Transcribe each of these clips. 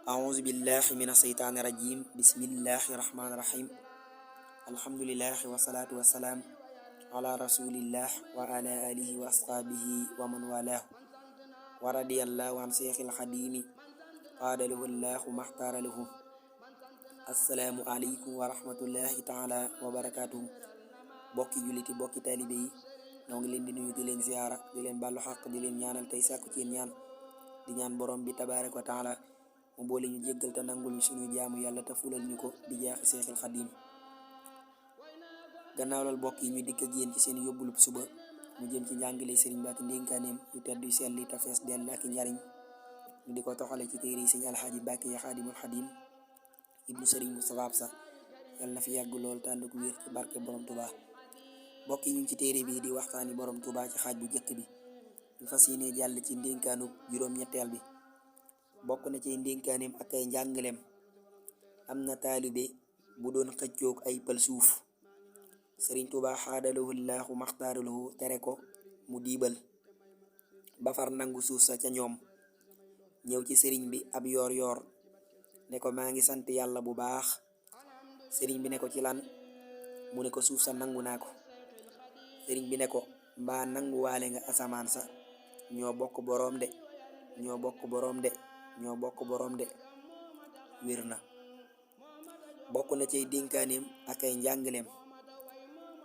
أعوذ بالله من الشيطان الرجيم بسم الله الرحمن الرحيم الحمد لله والصلاة والسلام على رسول الله وعلى آله وأصحابه ومن والاه ورضي الله عن شيخ الخديم قال له الله ما اختار له السلام عليكم ورحمة الله تعالى وبركاته bokki juliti bokki taalibe yi ñoo ngi leen di nuyu di leen ziyaara di leen bàllu xaq di leen ñaanal tey sàkku ci ñaan di ñaan borom bi tabaaraka wa taala mu boole ñu jéggal te nangul ñu suñu jaamu yàlla te fulal ñu ko di jaaxi seexil xadim. gannaaw loolu bokk yi ñu dikk ak yéen ci seen yóbbulub suba mu jëm ci njàngale sëriñ Mbàkke ndénkaaneem yu tedd yu sell te fees dell ak njariñ ñu di ko toxale ci téere yi sëriñ alxaaji Mbàkke ya xaadimul xadim ibnu sëriñ Mustafaa Absa yàlla na fi yàgg lool te ànd ak wér ci barke borom Tuubaa. bokk yi ñu ngi ci téere bi di waxtaani borom Tuubaa ci xaaj bu jëkk bi ñu fas yéene jàll ci ndénkaanu juróom-ñetteel bi. bokk na ci ndénkaaneem ak ay njàngaleem am na taalibe bu doon xëccoog ay pël suuf sëriñ Tuubaa xaadalahu laahu maxtaaralahu tere ko mu diibal ba far nangu suuf sa ca ñoom ñëw ci sëriñ bi ab yoor yoor ne ko maa ngi sant yàlla bu baax. sëriñ bi ne ko ci lan mu ne ko suuf sa nangu naa ko. sëriñ bi ne ko mbaa nanguwaale nga asamaan sa ñoo bokk boroom de ñoo bokk boroom de ñoo bokk boroom de wér na. bokk na cay dénkaaneem ak ay njàngaleem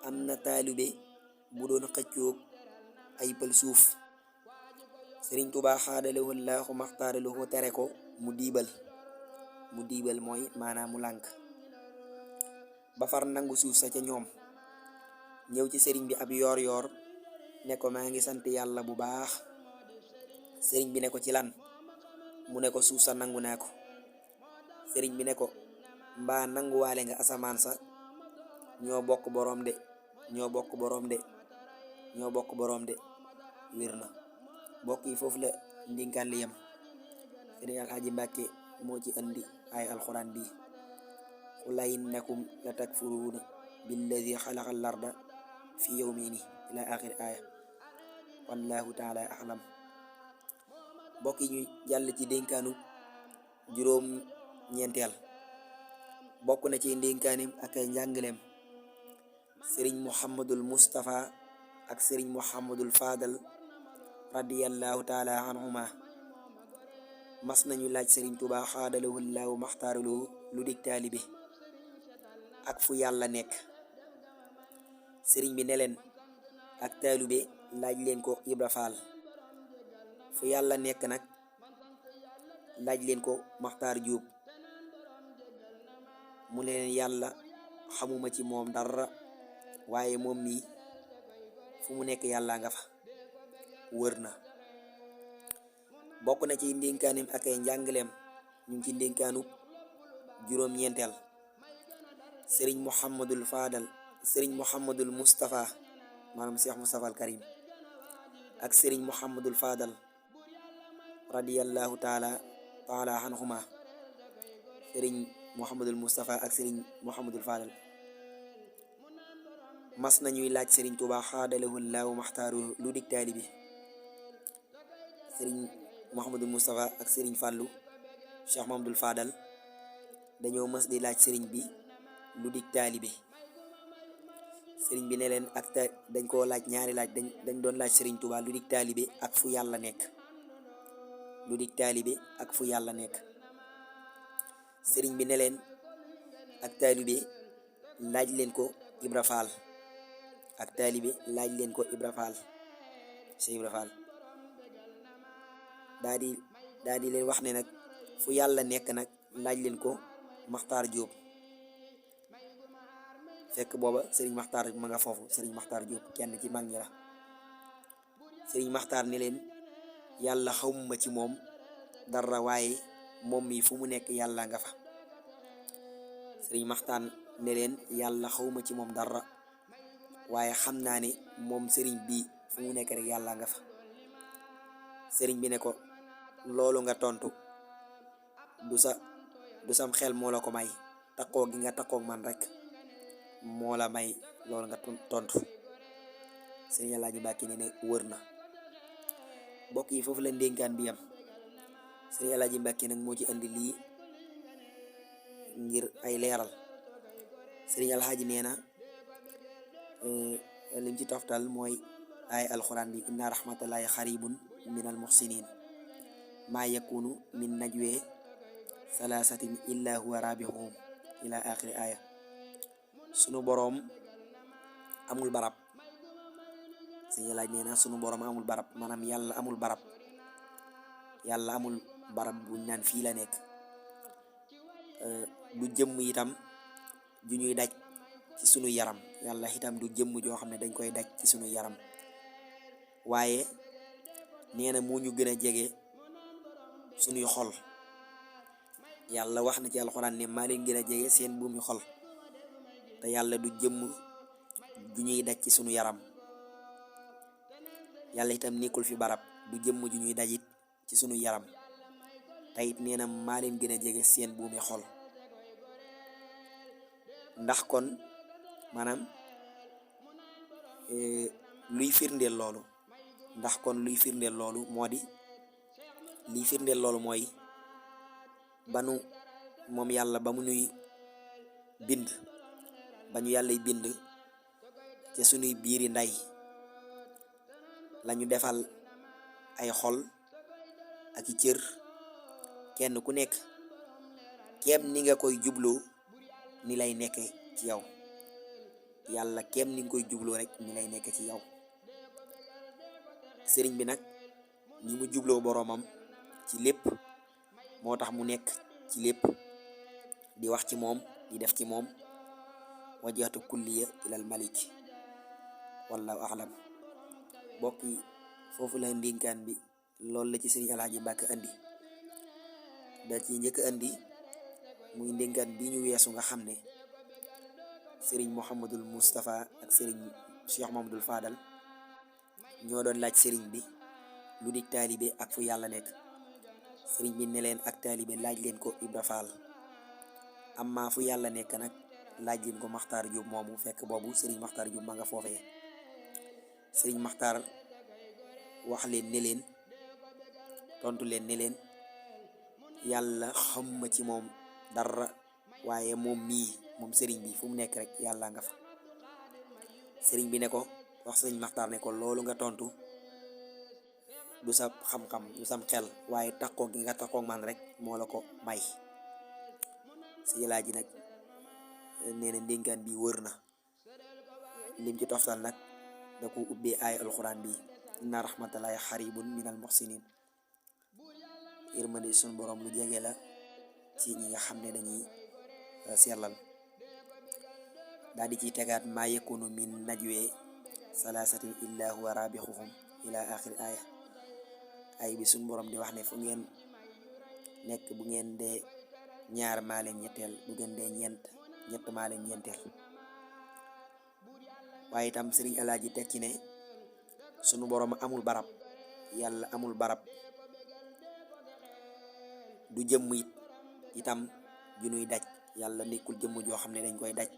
am na taalibe bu doon xëccoog ay pël suuf sëriñ Tuubaa xaadalahu laahu maxtaaralahu tere ko mu diibal mooy maanaam mu lànk ba far nangu suuf sa ca ñoom ñëw ci sëriñ bi ab yoor yoor ne ko maa ngi sant yàlla bu baax. sëriñ bi ne ko ci lan mu ne ko suuf sa nangu naa ko. sëriñ bi ne ko mbaa nanguwaale nga asamaan sa ñoo bokk boroom de ñoo bokk boroom de ñoo bokk boroom de wér na. bokk yi foofu la ndénkaan li yam sëriñ alxaaji Mbàkke moo ci andi ay alxuraan bii qul innakum la takfuruuna billadi xalaqa larda fi yawmayni ila axir aaya wallahu taala axlam. mbokk yi ñu jàll ci dénkaanu juróom ñeenteel bokk na ci ndénkaanim ak ay njàngaleem sëriñ Muhammadul Mustafa ak sëriñ Muhammadul Fadal radiyallahu taala anhuma mas nañu laaj sëriñ Tuubaa xaadalahu laahu maxtaaralahu lu dig taalibe ak fu yàlla nekk. sëriñ bi ne leen ak taalibe laaj leen ko Ibra Faal, fu yàlla nekk nag laaj leen ko Maxtaar Jóob. mu ne leen yàlla xamuma ci moom dara waaye moom mii fu mu nekk yàlla nga fa wër na. bokk na ci ndénkaanim ak ay njàngaleem ñu ngi ci ndénkaanu juróom-ñeenteel sëriñ Muhammadul Fadal sëriñ Muhammadul Mustafa maanaam Cheikh Mustafa al Karim ak sëriñ Muhammadul Fadal radiyallahu taala anhuma. sëriñ Muhammadul Mustafa ak sëriñ Muhammadul Fadal mas nañuy laaj sëriñ Tuubaa xaadalahu laahu maxtaaru lu dig taalibe. sëriñ Muhammadul Mustafa ak sëriñ Fàllu Cheikh Muhammadul Fadal dañoo mas di laaj sëriñ bi lu dig taalibe. sëriñ bi ne leen dañ koo laaj ñaari laaj dañ doon laaj sëriñ Tuubaa lu dig taalibe ak fu yàlla nekk lu dig taalibe ak fu yàlla nekk. sëriñ bi ne leen ak taalibe laaj leen ko Ibra Faal ak taalibe laaj leen ko Ibra Faal Cheikh Ibra Faal daa di leen wax ne nag fu yàlla nekk nag laaj leen ko Maxtaar Jóob. fekk booba sëriñ Maxtaar ma nga foofu sëriñ Maxtaar Jóob kenn ci mag ñi la. sëriñ Maxtaar ne leen yàlla xamuma ci moom dara waaye moom mi fu mu nekk yàlla nga fa. sëriñ Maxtaar ne leen yàlla xawma ci moom dara waaye xam naa ne moom sëriñ bi fu mu nekk rek yàlla nga fa. sëriñ bi ne ko loolu nga tontu du sam xel moo la ko may takkoo gi nga takkoog man rek moo la may loolu nga tontu. sëriñ Alaaji Mbàkke ne wër na. mbokk yi foofu la ndénkaan bi yam sëriñ Alaaji Mbàkke nag moo ci andi lii ngir ay leeral. sëriñ Alxaaji nee na lim ci toftal mooy ay alxuraan bi inna rahmatallahi xaribun min al muxsinin maa yakunu min najwe salaasatin illa huwa rabixuhum ila axiri aya. sunu boroom amul barab. sëriñ Alaaji nee na sunu boroom amul barab, maanaam yàlla amul barab. yàlla amul barab buñ naan fii la nekk. du jëmm itam ju ñuy daj ci sunu yaram. yàlla itam du jëmm joo xam ne dañ koy daj ci sunu yaram, waaye nee na moo ñu gën a jege sunuy xol. yàlla wax na ci alxuraan ne maa leen gën a jege seen buumi xol. te yàlla du jëmm ju ñuy daj ci sunu yaram. yàlla itam nekkul fi barab, du jëmm ju ñuy dajit ci sunu yaram. te it nee na maa leen gën a jege seen buumi xol. ndax kon maanaam luy firndeel loolu moo di liy firndeel loolu mooy banu moom yàlla ba mu ñuy bind, ba ñu yàllay bind te sunuy biiri ndey lañu defal ay xol ak i cër. kenn ku nekk kéem ni nga koy jubloo ni lay nekke ci yow. yàlla kéem ni nga koy jubloo rek ni lay nekke ci yow. sëriñ bi nag ni mu jubloo boroomam ci lépp moo tax mu nekk ci lépp, di wax ci moom, di def ci moom. wajjahtu kulliya ilal malik wallahu a'lam. mbokk yi foofu la ndénkaan bi loolu la ci sëriñ Alaaji Mbàkke andi. da ci njëkk andi muy ndénkaan bi ñu weesu nga xam ne sëriñ Mouhamadul Moustapha ak sëriñ Cheikh Mamadul Fadal ñoo doon laaj sëriñ bi lu di taalibe ak fu yàlla nekk. sëriñ bi ne leen ak taalibe laaj leen ko Ibra Fall, amma fu yàlla nekk nag laaj leen ko Maxtaar Jóob moomu. fekk boobu sëriñ Maxtaar Jóob ma nga foofee. sëriñ Maxtaar wax leen ne leen, tontu leen ne leen, yàlla xam ma ci moom dara, waaye moom sëriñ bi fu mu nekk rek yàlla nga fa. sëriñ bi ne ko, wax sëriñ Maxtaar ne ko, loolu nga tontu du sa xam-xam, du sam xel, waaye taxoo gi nga taxoo man rek moo la ko may. si Alaaji nag nee na ndénkaan bi wër na. lim ci toftal nag da ko ubbee ay alxuraan bi inna rahmatallahi xaribun minal muxsinin. yërmande suñu borom lu jege la ci ñi nga xam ne dañuy sellal. daal di ciy tegaat maa yakunu min najwe salaasatin illa huwa rabixuhum ila axiri aya. ay bi suñu borom di wax ne fu ngeen nekk, bu ngeen dee ñaar maa leen ñetteel, bu ngeen dee ñett maa leen ñeenteel. waaye itam sëriñ Alaaji teg ci ne sunu borom amul barab. yàlla amul barab, du jëmm itam ju nuy daj. yàlla nekkul jëmm joo xam ne dañ koy daj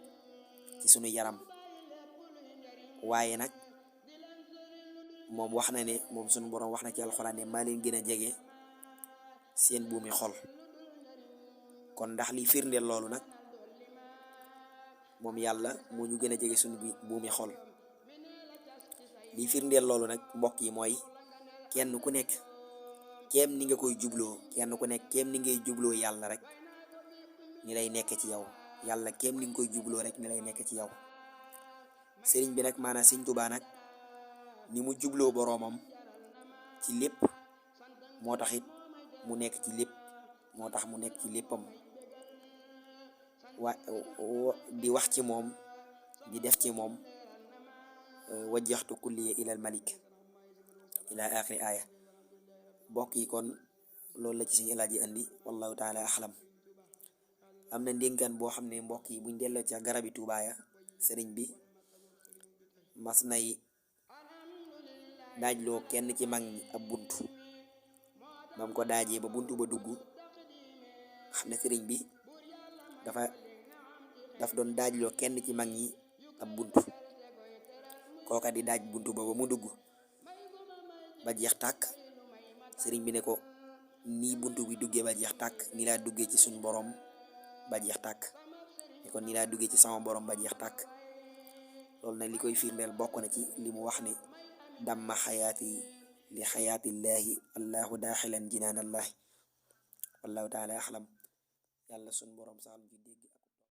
ci sunu yaram. waaye nag moom wax na ne, moom sunu borom wax na ci alxuraan ne maa leen gën a jege seen buumi xol. kon ndax li firndeel loolu nag moom yàlla moo ñu gën a jege suñu buumi xol. li firndeel loolu nag mbokk yi mooy kenn ku nekk kéem ni nga koy jubloo, kenn ku nekk kéem ni ngay jubloo yàlla rek ni lay nekk ci yow. yàlla kéem ni nga koy jubloo rek ni lay nekk ci yow. sëriñ bi nag maanaam sëriñ Tuubaa nag ni mu jubloo boroomam ci lépp moo tax it mu nekk ci lépp, moo tax mu nekk ci léppam. di wax ci moom, di def ci moom. wajjahtu kulliya ilal malik ila axiri aya. mbokk yi kon loolu la ci suñu Alaaji andi, wallahu taala axlam. am na ndénkaan boo xam ne mbokk yi buñ delloo ca garabi Tuubaa ya, sëriñ bi mas nay daajloo kenn ci mag ñi ab bunt. bam ko daajee ba buntu ba dugg, xam ne sëriñ bi daf doon daajloo kenn ci mag ñi ab bunt. kooka di daaj buntu ba mu dugg ba jeex tàkk. sëriñ bi ne ko nii buntu bi duggee ba jeex tàkk nii laa duggee ci suñ borom ba jeex tàkk ni kon nii laa duggee ci sama borom ba jeex tàkk. loolu nag li koy firndeel bokk na ci li mu wax ne damma xayaati li xayaatillaahi allahu daaxilan jinaanallahi wallahu taala axlam. yàlla suñ borom saxal ci dégg